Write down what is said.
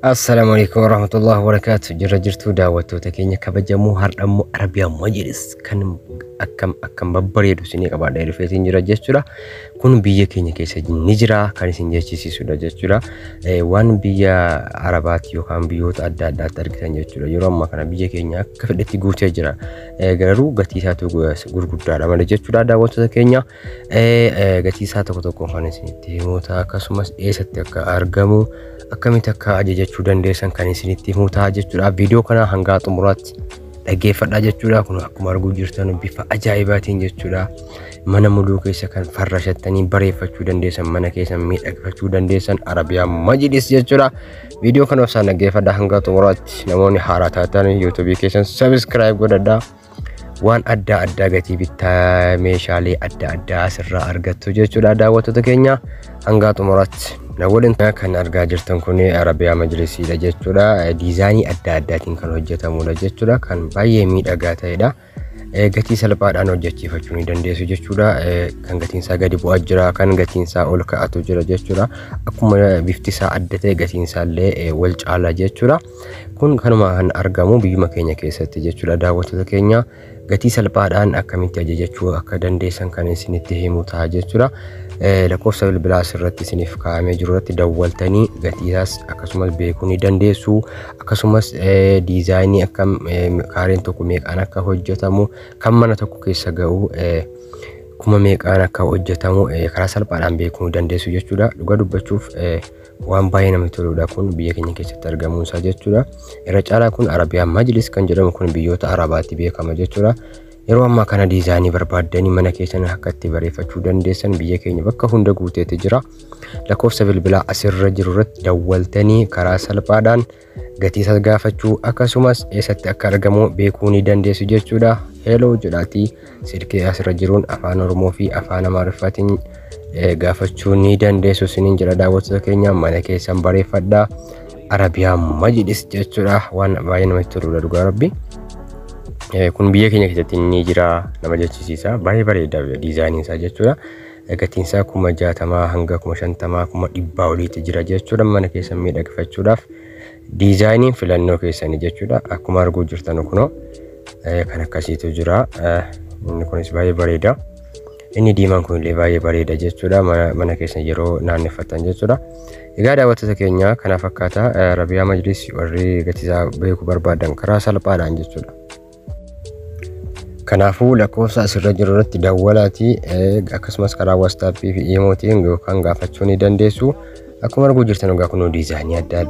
Assalamualaikum warahmatullahi wabarakatuh. Jirtu daawwattoota keenya kabajamoo hardhammoo Arabiyaa Majlis kan akkam babbareedu isinii qabaadha dhufeetiin jira jechuudha. Kun biyya keenya keessa ni jira kan isin jechisiisudha jechuudha. Waan biyya Arabaatti yookaan biyyoota adda addaatti argitan jechuudha. Yeroo ammaa kana biyya keenya akka fedhetti guutee jira. Garuu gatii isaatu gurguddaadha malee jechuudha daawwattoota keenya. Gatii isaa tokko kan isinitti himota akkasumas eessatti akka argamu akkamitti akka ajajachuu dandeessan kan isinitti himutaa jechuudha. Viidiyoo kana hanga xumuraatti dhaggeeffadhaa jechuudha. Kun akkuma arguu jirtan bifa ajaa'ibaatiin jechuudha. Mana muluu keessa kan farrashattanii bareeffachuu dandeessan, mana keessa miidhagfachuu dandeessan Arabiyaa Majlis jechuudha. Viidiyoo kana osoo dhaggeeffadhaa hanga xumuraatti. Namoonni haaraa taatan YouTube keessan subscribe godhadhaa. Waan adda addaa gatii bittaa meeshaalee adda addaa asirraa argattu jechuudha daawwattoota keenya hanga xumuraatti. Nawwaliin kan argaa jirtan kun Arabiyaa Majlisiidha jechuudha. Diizaayinii adda addaatiin kan hojjetamudha jechuudha. Kan baay'ee miidhagaa ta'edha. Gatii salphaadhaan hojjechiifachuu ni dandeessu jechuudha. Kan gatiin isaa gadi bu'aa jira, kan gatiin isaa ol ka'atu jira jechuudha. Akkuma bifti isaa adda ta'e gatiin isaa illee wal caala jechuudha. Kun kanuma kan argamu biyyuma keenya keessatti jechuudha daawwattoota keenya. Gatii salphaadhaan akkamitti ajajachuu akka dandeessan kan isinitti himu ta'a jechuudha. Lakkoofsa bilbilaa asirratti isiniif kaa'amee jiru irratti dawwaltanii gatii isaas akkasumas beekuu ni dandeessu. Akkasumas diizaayinii akkam kaareen tokko meeqaan akka hojjetamu kan mana tokko keessa ga'u kuma meeqaan akka hojjetamu karaa salphaadhaan beekuu ni dandeessu jechuudha. Dhugaa dubbachuuf waan baay'ee namatti toludha kun biyya keenya keessatti argamuun isaa jechuudha. Irra caalaa kun Arabiyaa Majlis kan jedhamu kun biyyoota Arabaatti beekama jechuudha. Yeroo ammaa kana diizaayinii barbaaddanii mana keessan akka itti bareeffachuu dandeessan biyya keenya bakka hunda guuteetti jira. Lakkoofsa bilbilaa asirra jiru irratti dawwaltanii karaa salphaadhaan gatii isaa gaafachuu akkasumas eessatti akka argamu beekuu ni dandeessu jechuudha. Hello jedhaatii silkee asirra jiruun afaan Oromoo fi afaan Amaariffaatiin gaafachuu ni dandeessu isiniin jedha daawwattoota keenya. Mana keessan bareeffadhaa Arabiyaa Majlis jechuudha. Waan baay'ee namatti toludha dhugaa rabbi. Kun biyya keenya keessatti ni jira, nama jechisiisa. Baay'ee bareeda diizaayiniin isaa jechuudha. Gatiin isaa 60,000 hanga 50,000 100 oliitti jira jechuudha. Mana keessan miidhagfachuudhaaf diizaayiniin filannoo keessanii jechuudha. Akkuma arguu jirtan kunoo kan akkasiitu jira. Inni kunis baay'ee bareeda. Inni diimaan kun illee baay'ee bareeda jechuudha. Mana keessan yeroo naanneffatan jechuudha. Egaa daawwattoota keenya kana fakkaata Arabiyaa Majlis warri gatii isaa beekuu barbaadan karaa salphaadhaan jechuudha. Kanaafuu lakkoofsa asirra jiru irratti dawwalaatii akkasumas karaa WhatsApp fi Imotiin yookaan gaafachuu ni dandeessu. Akkuma arguu jirtan egaa kun diizaayinii adda